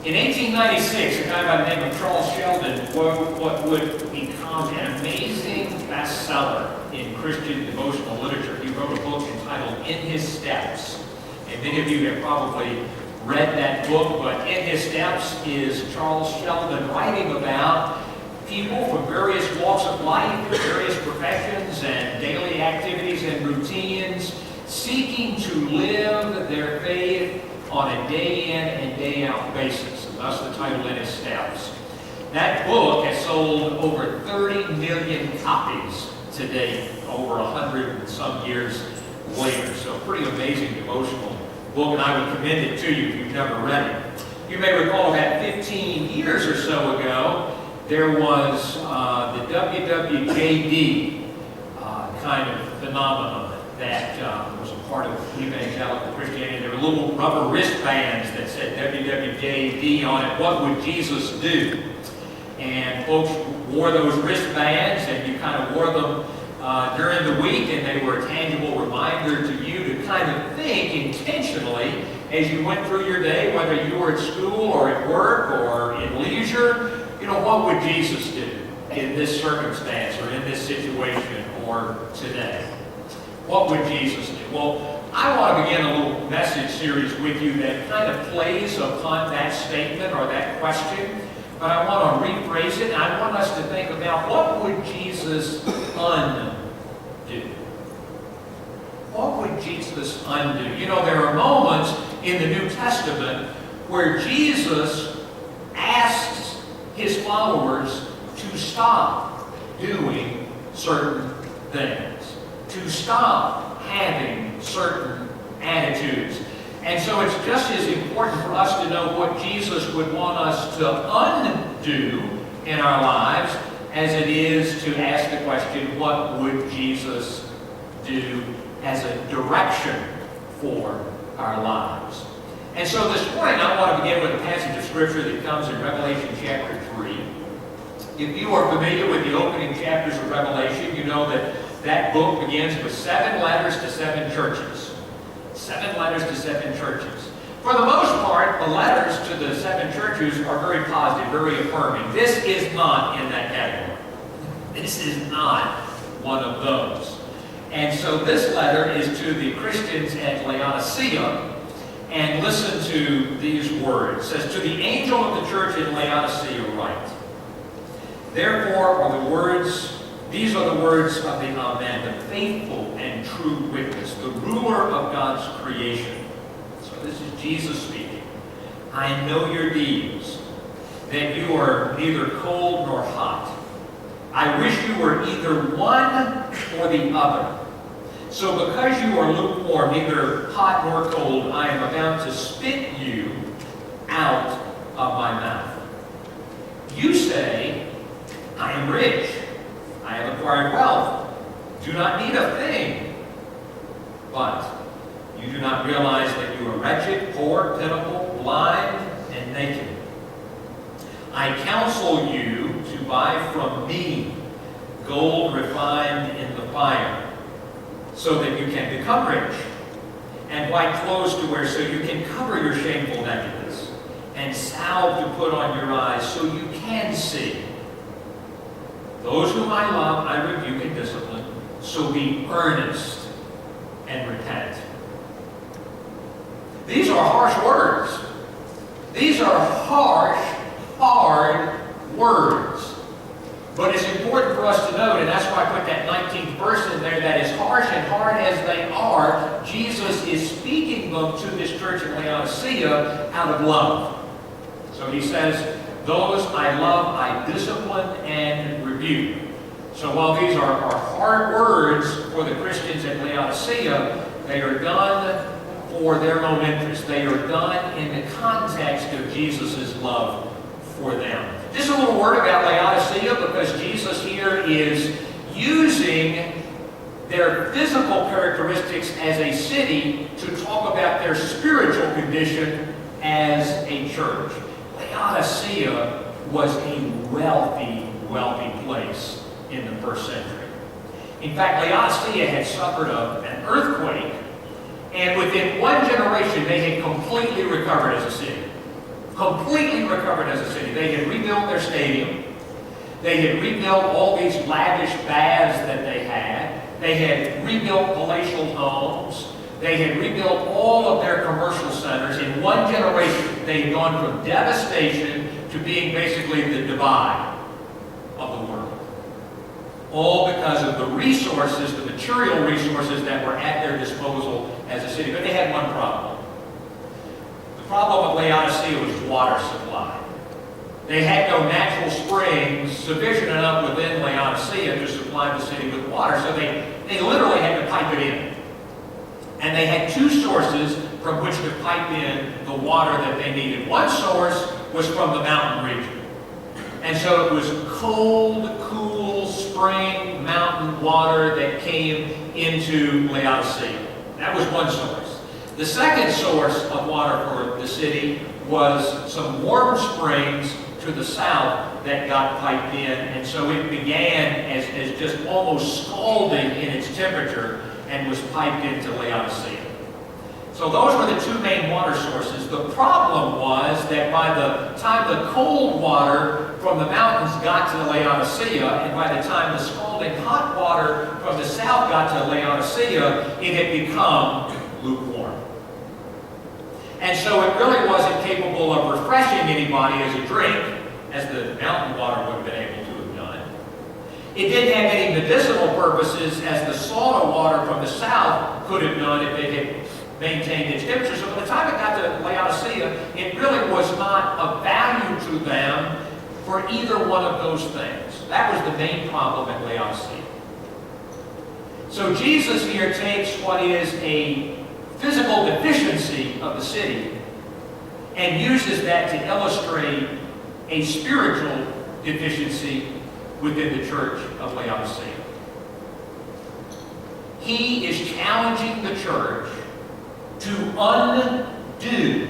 In 1896, a guy by the name of Charles Sheldon wrote what would become an amazing bestseller in Christian devotional literature. He wrote a book entitled In His Steps. And many of you have probably read that book, but In His Steps is Charles Sheldon writing about people from various walks of life, various professions and daily activities and routines, seeking to live their faith on a day in and day out basis. And thus the title, In His Steps. That book has sold over 30 million copies to date, over 100 and some years later. So pretty amazing devotional book, and I would commend it to you if you've never read it. You may recall about 15 years or so ago, there was the WWJD kind of phenomenon that was a part of evangelical Christianity. There were little rubber wristbands that said WWJD on it. What would Jesus do? And folks wore those wristbands, and you kind of wore them during the week, and they were a tangible reminder to you to kind of think intentionally as you went through your day, whether you were at school or at work or in leisure. You know, what would Jesus do in this circumstance or in this situation or today? What would Jesus do? Well, I want to begin a little message series with you that kind of plays upon that statement or that question, but I want to rephrase it, and I want us to think about what would Jesus undo? What would Jesus undo? You know, there are moments in the New Testament where Jesus asks his followers to stop doing certain things, to stop having certain attitudes. And so it's just as important for us to know what Jesus would want us to undo in our lives as it is to ask the question, what would Jesus do as a direction for our lives? And so this morning I want to begin with a passage of Scripture that comes in Revelation chapter 3. If you are familiar with the opening chapters of Revelation, you know that that book begins with 7 letters to 7 churches. 7 letters to 7 churches. For the most part, the letters to the 7 churches are very positive, very affirming. This is not in that category. This is not one of those. And so this letter is to the Christians at Laodicea. And listen to these words. It says, to the angel of the church in Laodicea write, therefore are the words, these are the words of the Amen, the faithful and true witness, the ruler of God's creation. So this is Jesus speaking. I know your deeds, that you are neither cold nor hot. I wish you were either one or the other. So because you are lukewarm, neither hot nor cold, I am about to spit you out of my mouth. You say, I am rich, I have acquired wealth, do not need a thing. But you do not realize that you are wretched, poor, pitiful, blind, and naked. I counsel you to buy from me gold refined in the fire, so that you can become rich, and white clothes to wear so you can cover your shameful nakedness, and salve to put on your eyes so you can see. Those whom I love I rebuke and discipline, so be earnest and repent. These are harsh words. These are harsh, hard words. But it's important for us to note, and that's why I put that 19th verse in there, that as harsh and hard as they are, Jesus is speaking them to this church in Laodicea out of love. So he says, those I love, I discipline and rebuke. So while these are hard words for the Christians at Laodicea, they are done for their own interest. They are done in the context of Jesus' love for them. Just a little word about Laodicea, because Jesus here is using their physical characteristics as a city to talk about their spiritual condition as a church. Laodicea was a wealthy, wealthy place in the first century. In fact, Laodicea had suffered an earthquake, and within one generation they had completely recovered as a city. completely recovered as a city. They had rebuilt their stadium. They had rebuilt all these lavish baths that they had. They had rebuilt palatial homes. They had rebuilt all of their commercial centers. In one generation, they had gone from devastation to being basically the divide of the world. All because of the resources, the material resources that were at their disposal as a city. But they had one problem. The problem of Laodicea was water supply. They had no natural springs sufficient enough within Laodicea to supply the city with water, so they literally had to pipe it in. And they had two sources from which to pipe in the water that they needed. One source was from the mountain region. And so it was cold, cool, spring, mountain water that came into Laodicea. That was one source. The second source of water for the city was some warm springs to the south that got piped in. And so it began as just almost scalding in its temperature and was piped into Laodicea. So those were the two main water sources. The problem was that by the time the cold water from the mountains got to Laodicea, and by the time the scalding hot water from the south got to Laodicea, it had become lukewarm. And so it really wasn't capable of refreshing anybody as a drink, as the mountain water would have been able to have done. It didn't have any medicinal purposes as the salty water from the south could have done if it had maintained its temperature. So by the time it got to Laodicea, it really was not of value to them for either one of those things. That was the main problem at Laodicea. So Jesus here takes what is a physical deficiency of the city and uses that to illustrate a spiritual deficiency within the church of Laodicea. He is challenging the church to undo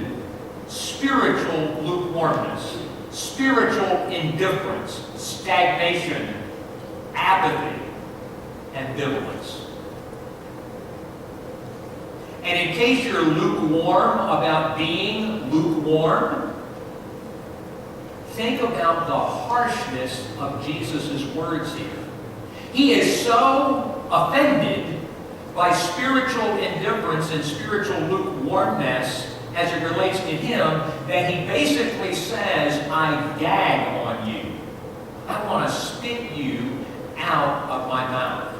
spiritual lukewarmness, spiritual indifference, stagnation, apathy, and ambivalence. And in case you're lukewarm about being lukewarm, think about the harshness of Jesus' words here. He is so offended by spiritual indifference and spiritual lukewarmness as it relates to him that he basically says, I gag on you. I want to spit you out of my mouth.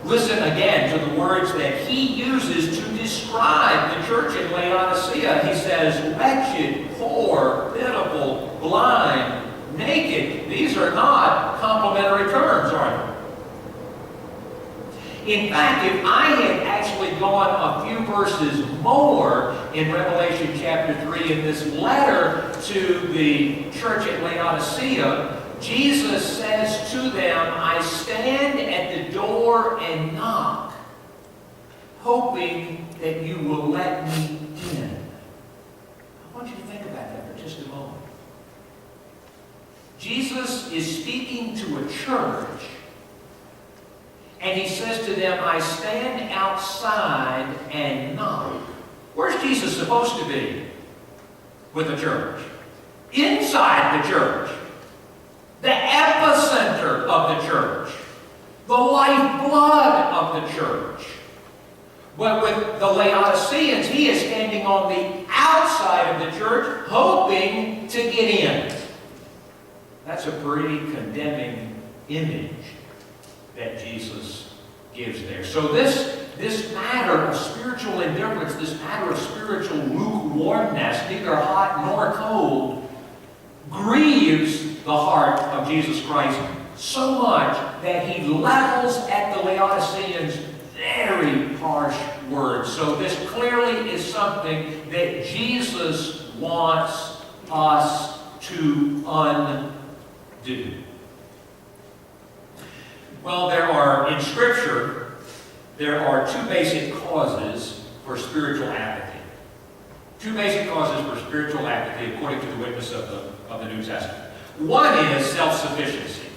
Listen again to the words that he uses to describe the church in Laodicea. He says, wretched, poor, pitiful, blind, naked. These are not complimentary terms, are they? In fact, if I had actually gone a few verses more in Revelation chapter 3 in this letter to the church at Laodicea, Jesus says to them, I stand at the door and knock, hoping that you will let me in. I want you to think about that for just a moment. Jesus is speaking to a church, and he says to them, I stand outside and knock. Where's Jesus supposed to be with the church? Inside the church. The epicenter of the church. The lifeblood of the church. But with the Laodiceans, he is standing on the outside of the church, hoping to get in. That's a pretty condemning image that Jesus gives there. So this matter of spiritual indifference, this matter of spiritual lukewarmness, neither hot nor cold, grieves the heart of Jesus Christ so much that he levels at the Laodiceans very harsh words. So this clearly is something that Jesus wants us to undo. Well, in Scripture, there are two basic causes for spiritual apathy. Two basic causes for spiritual apathy according to the witness of the New Testament. One is self-sufficiency.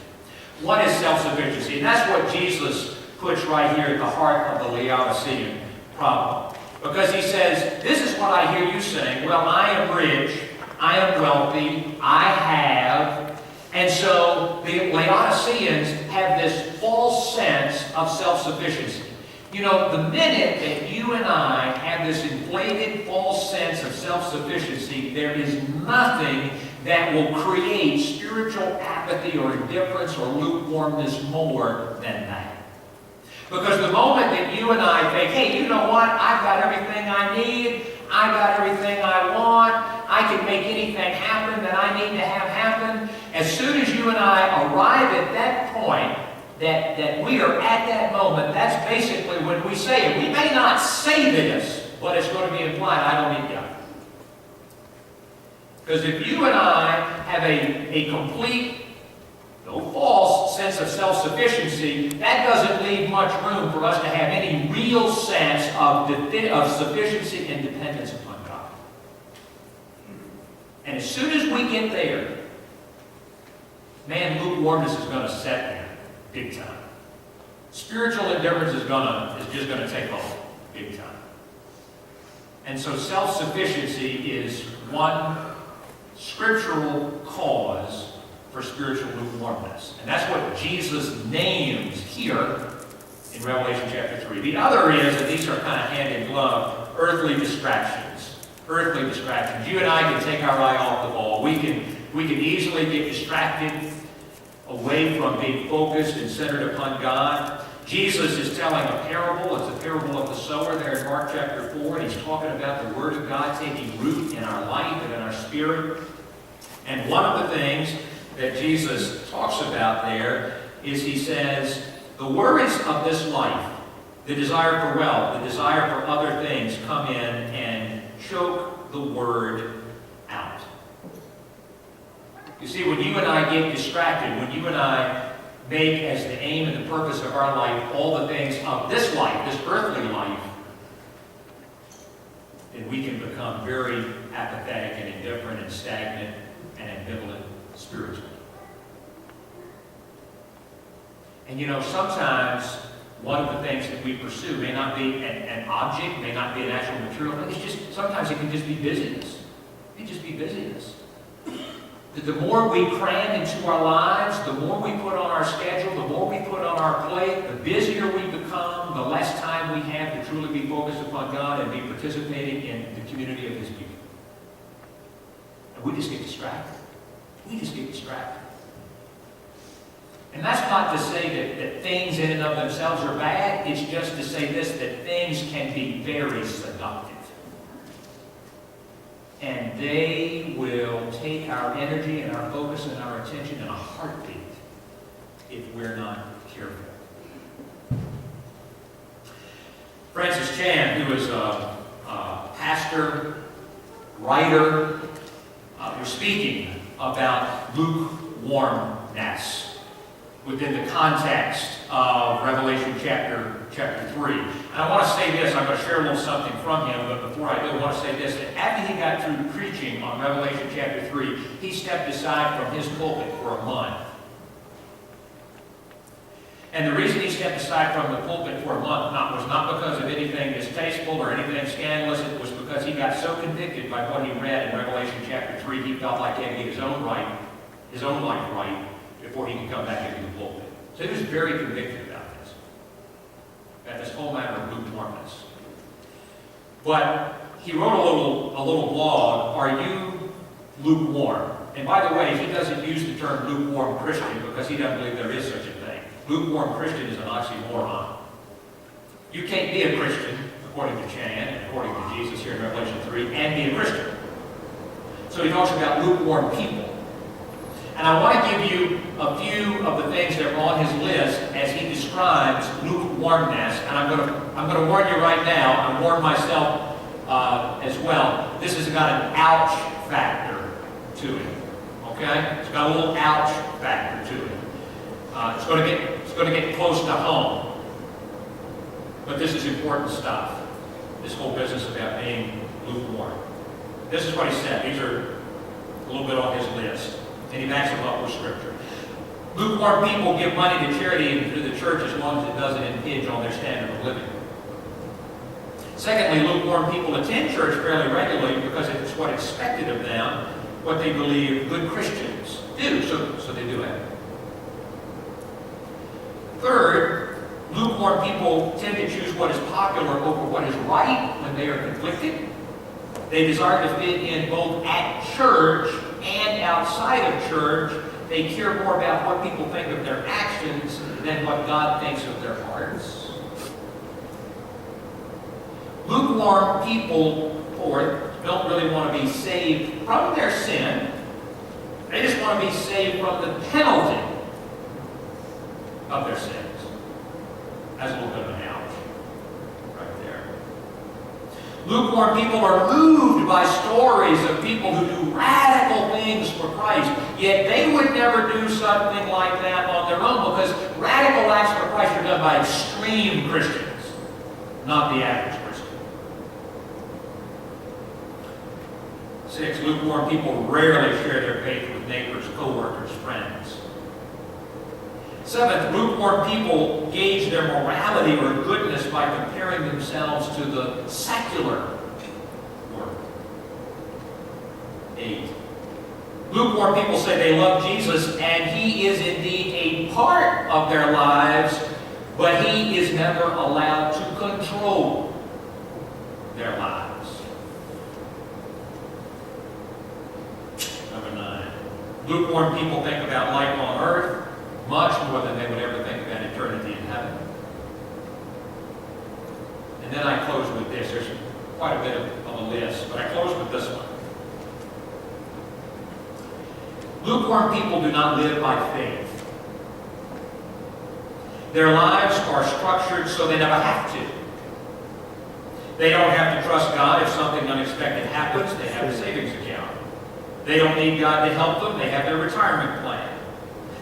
One is self-sufficiency. And that's what Jesus puts right here at the heart of the Laodicean problem. Because he says, this is what I hear you saying. Well, I am rich, I am wealthy, I have. And so the Laodiceans have this false sense of self-sufficiency. You know, the minute that you and I have this inflated false sense of self-sufficiency, there is nothing that will create spiritual apathy or indifference or lukewarmness more than that. Because the moment that you and I think, hey, you know what, I've got everything I need, I've got everything I want, I can make anything happen that I need to have happen, as soon as you and I arrive at that point, that we are at that moment, that's basically when we say it. We may not say this, but it's going to be implied, I don't need God. Because if you and I have a complete, no false sense of self-sufficiency, that doesn't leave much room for us to have any real sense of sufficiency and dependence upon God. And as soon as we get there, man, lukewarmness is going to set in big time. Spiritual indifference is just going to take hold big time. And so self-sufficiency is one scriptural cause for spiritual lukewarmness. And that's what Jesus names here in Revelation chapter 3. The other is, and these are kind of hand in glove, earthly distractions. Earthly distractions. You and I can take our eye off the ball. We can easily get distracted away from being focused and centered upon God. Jesus is telling a parable. It's a parable of the sower there in Mark chapter 4. And he's talking about the Word of God taking root in our life and in our spirit. And one of the things that Jesus talks about there is he says, the worries of this life, the desire for wealth, the desire for other things come in and choke the Word out. You see, when you and I get distracted, when you and I make as the aim and the purpose of our life all the things of this life, this earthly life, then we can become very apathetic and indifferent and stagnant and ambivalent spiritually. And you know, sometimes one of the things that we pursue may not be an object, may not be an actual material, but sometimes it can just be busyness. It can just be busyness. The more we cram into our lives, the more we put on our schedule, the more we put on our plate, the busier we become, the less time we have to truly be focused upon God and be participating in the community of His people. And we just get distracted. We just get distracted. And that's not to say that things in and of themselves are bad. It's just to say this, that things can be very seductive. And they will take our energy and our focus and our attention in a heartbeat if we're not careful. Francis Chan, who is a pastor, writer, was speaking about lukewarmness within the context of Revelation chapter 3. And I want to say this, I'm going to share a little something from him, but before I do, I want to say this, that after he got through preaching on Revelation chapter 3, he stepped aside from his pulpit for a month. And the reason he stepped aside from the pulpit for a month was not because of anything distasteful or anything scandalous. It was because he got so convicted by what he read in Revelation chapter 3, he felt like he had to get his own life right, before he could come back into the pulpit. So he was very convicted about this whole matter of lukewarmness. But he wrote a little blog, Are You Lukewarm? And by the way, he doesn't use the term lukewarm Christian because he doesn't believe there is such a thing. Lukewarm Christian is an oxymoron. You can't be a Christian, according to Chan and according to Jesus here in Revelation 3, and be a Christian. So he talks about lukewarm people. And I want to give you a few of the things that are on his list as he describes lukewarmness. And I'm going to warn you right now, I warn myself as well, this has got an ouch factor to it. Okay? It's got a little ouch factor to it. It's going to get close to home. But this is important stuff. This whole business about being lukewarm. This is what he said. These are a little bit on his list. And he backs them up with Scripture. Lukewarm people give money to charity and to the church as long as it doesn't impinge on their standard of living. Secondly, lukewarm people attend church fairly regularly because it's what's expected of them, what they believe good Christians do, so they do it. Third, lukewarm people tend to choose what is popular over what is right when they are conflicted. They desire to fit in both at church and outside of church. They care more about what people think of their actions than what God thinks of their hearts. Lukewarm people, fourth, don't really want to be saved from their sin. They just want to be saved from the penalty of their sins. That's a little bit of an ouch right there. Lukewarm people are moved by stories of people who do radical things for Christ, yet they would never do something like that on their own, because radical acts for Christ are done by extreme Christians, not the average Christian. 6, lukewarm people rarely share their faith with neighbors, co-workers, friends. 7th, lukewarm people gauge their morality or goodness by comparing themselves to the secular world. 8, lukewarm people say they love Jesus, and He is indeed a part of their lives, but He is never allowed to control their lives. Number 9, lukewarm people think about life on earth much more than they would ever think about eternity in heaven. And then I close with this. There's quite a bit of a list, but I close with this one. Lukewarm people do not live by faith. Their lives are structured so they never have to. They don't have to trust God if something unexpected happens. They have a savings account. They don't need God to help them. They have their retirement plan.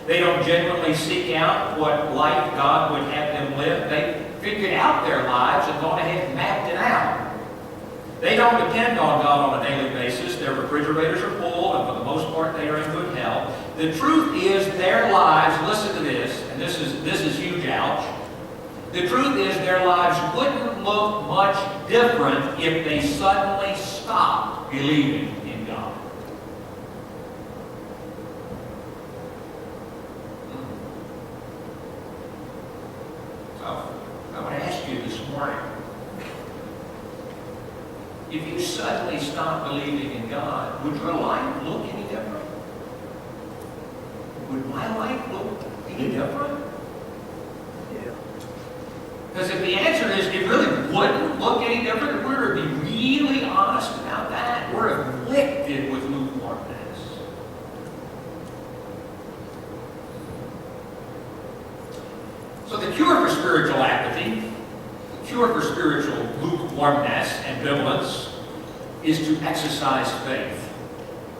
They don't genuinely seek out what life God would have them live. They figured out their lives and gone ahead and mapped it out. They don't depend on God on a daily basis. Their refrigerators are full, and for the most part, they are in good health. The truth is, their lives, listen to this, and this is huge ouch. The truth is, their lives wouldn't look much different if they suddenly stopped believing in God. I want to ask you this morning, if you suddenly stop believing in God, would your life look any different? Would my life look any different? Yeah. Because if the answer is it really wouldn't look any different, if we were to be really honest about that, we're afflicted with lukewarmness. So the cure for spiritual apathy, the cure for spiritual lukewarmness, ambivalence, is to exercise faith.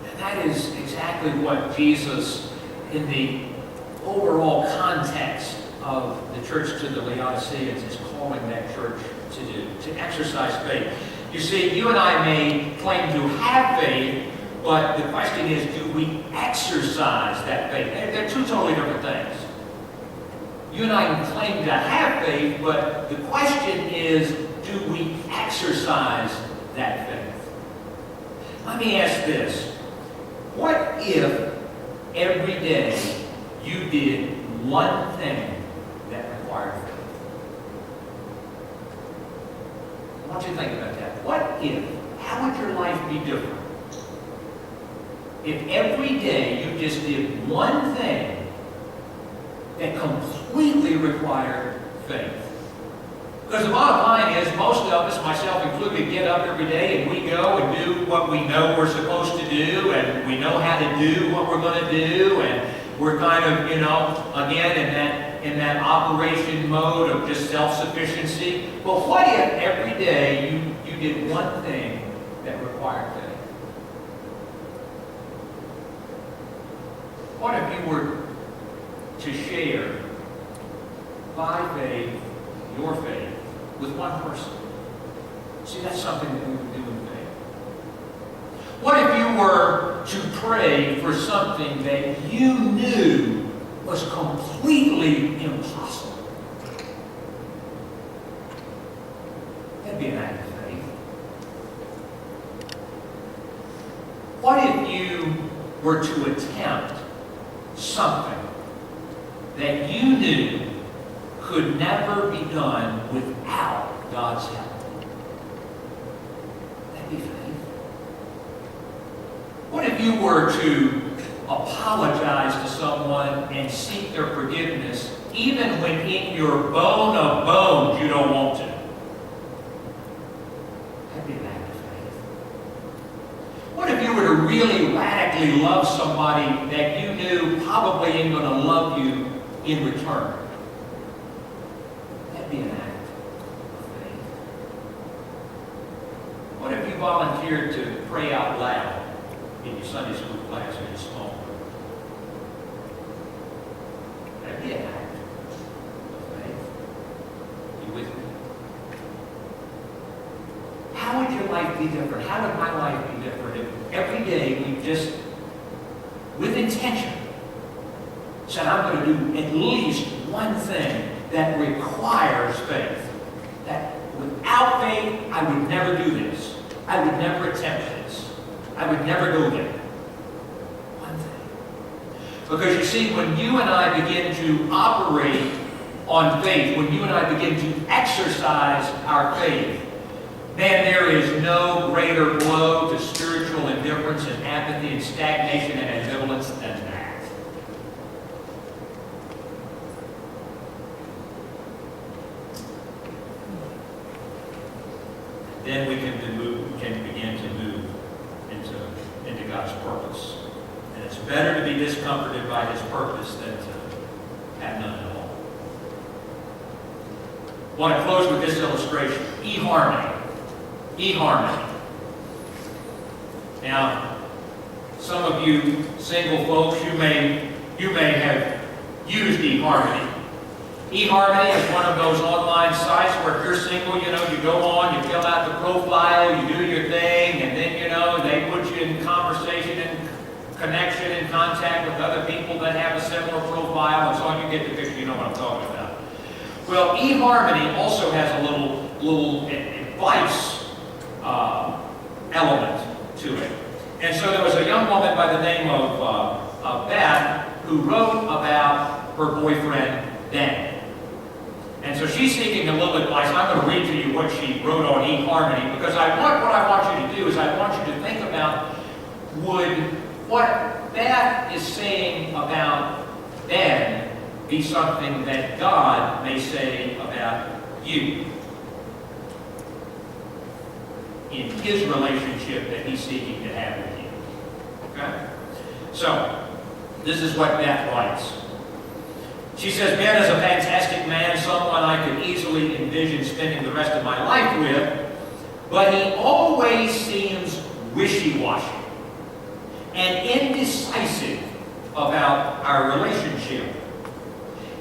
And that is exactly what Jesus, in the overall context of the church to the Laodiceans, is calling that church to do, to exercise faith. You see, you and I may claim to have faith, but the question is, do we exercise that faith? They're two totally different things. You and I can claim to have faith, but the question is, do we exercise that faith? Let me ask this. What if every day you did one thing that required faith? I want you to think about that. What if? How would your life be different if every day you just did one thing that completely required faith? Because the bottom line is, most of us, myself included, get up every day and we go and do what we know we're supposed to do, and we know how to do what we're going to do, and we're kind of, again, in that operation mode of just self-sufficiency. But what if every day you did one thing that required faith? What if you were to share by faith, your faith, with one person? See, that's something that we would do in faith. What if you were to pray for something that you knew was completely impossible? That'd be an act of faith. What if you were to attempt something that you knew could never be done without God's help? That'd be faith. What if you were to apologize to someone and seek their forgiveness, even when in your bone of bones you don't want to? That'd be an act of faith. What if you were to really radically love somebody that you knew probably ain't going to love you in return? That'd be an act of faith. What if you volunteered to pray out loud in your Sunday school class or your small group? That'd be an act of faith. You with me? How would your life be different? How would my life be different if every day we just, with intention, said, I'm going to do at least one thing that requires faith? That without faith, I would never do this. I would never attempt this. I would never go there. One thing. Because you see, when you and I begin to operate on faith, when you and I begin to exercise our faith, man, there is no greater blow to spiritual indifference and apathy and stagnation and ambivalence than that. Then we can begin to move into God's purpose. And it's better to be discomforted by His purpose than to have none at all. I want to close with this illustration. eHarmony. eHarmony. Now, some of you single folks, you may have used eHarmony. eHarmony is one of those online sites where if you're single, you go on, you fill out the profile, you do your thing, and then, they put you in conversation and connection and contact with other people that have a similar profile, and so on. You get the picture, you know what I'm talking about. Well, eHarmony also has a little advice element to it. And so there was a young woman by the name of Beth who wrote about her boyfriend, Dan. And so she's seeking a little advice. I'm going to read to you what she wrote on eHarmony, because what I want you to do is I want you to think about, would what Beth is saying about Dan be something that God may say about you in His relationship that He's seeking to have with you? Okay? So, this is what Beth writes. She says, Ben is a fantastic man, someone I could easily envision spending the rest of my life with, but he always seems wishy-washy and indecisive about our relationship.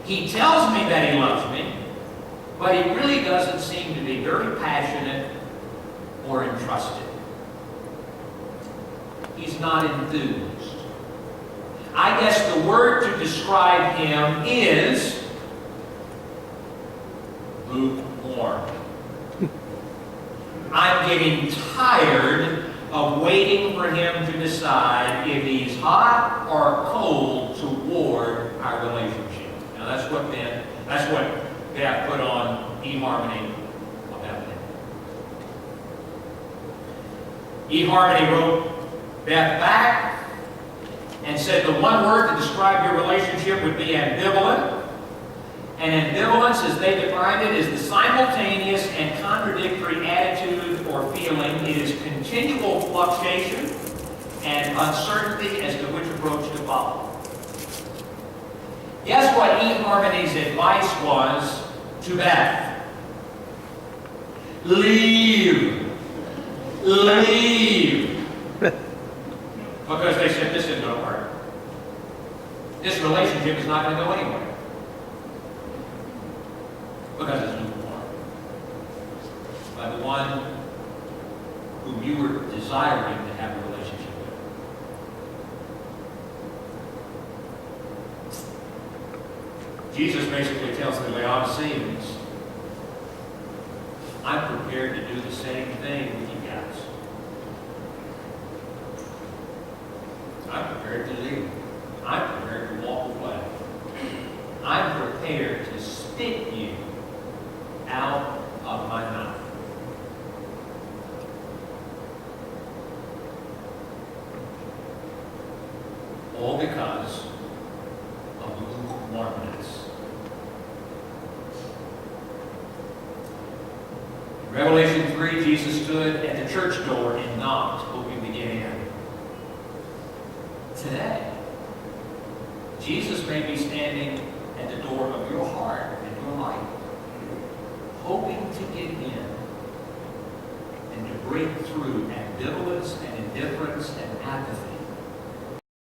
He tells me that he loves me, but he really doesn't seem to be very passionate or entrusted. He's not enthused. I guess the word to describe him is lukewarm. I'm getting tired of waiting for him to decide if he's hot or cold toward our relationship. Now that's what Beth put on eHarmony about him. eHarmony wrote Beth back and said the one word to describe your relationship would be ambivalent. And ambivalence, as they defined it, is the simultaneous and contradictory attitude or feeling. It is continual fluctuation and uncertainty as to which approach to follow. Guess what eHarmony's advice was to Beth? Leave. Leave. Because they said, this isn't going to work. This relationship is not going to go anywhere. Because it's lukewarm. By the one whom you were desiring to have a relationship with. Jesus basically tells the Laodiceans, I'm prepared to do the same thing with you guys. I'm prepared to leave. I'm prepared to walk away. I'm prepared to spit you out of my mouth. All because of lukewarmness. In Revelation 3, Jesus stood at the church door and knocked, hoping to get in. Today, Jesus may be standing